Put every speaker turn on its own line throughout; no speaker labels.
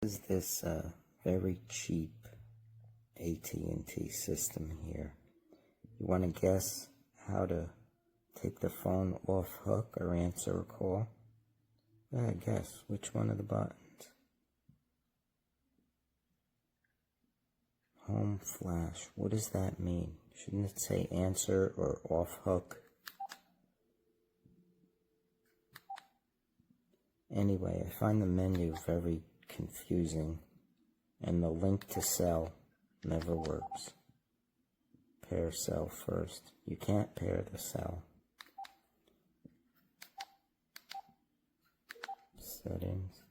Is this very cheap AT&T system here. You want to guess how to take the phone off hook or answer a call? Go ahead, guess which one of the buttons. Home flash. What does that mean? Shouldn't it say answer or off hook? Anyway, I find the menu very confusing, and the link to cell never works. Pair cell first. You can't pair the cell. Settings.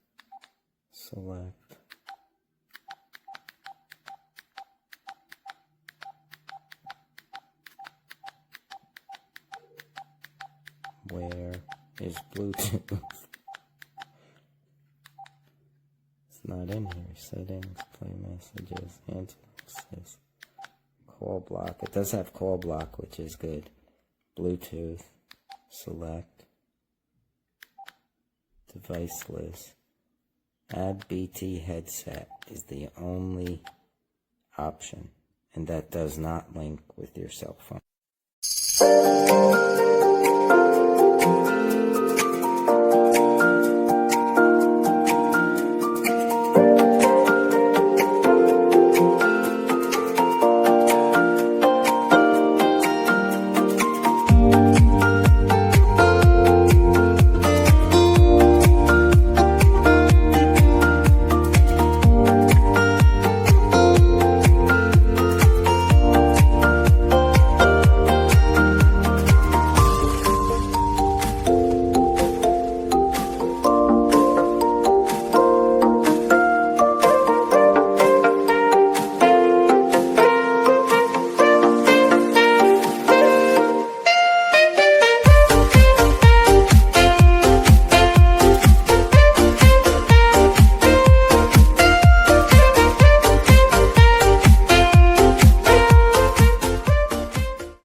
Select. Where is Bluetooth? It's not in here. Settings, play messages, answer messages, call block. It does have call block, which is good. Bluetooth, select, device list. Add BT headset is the only option, and that does not link with your cell phone.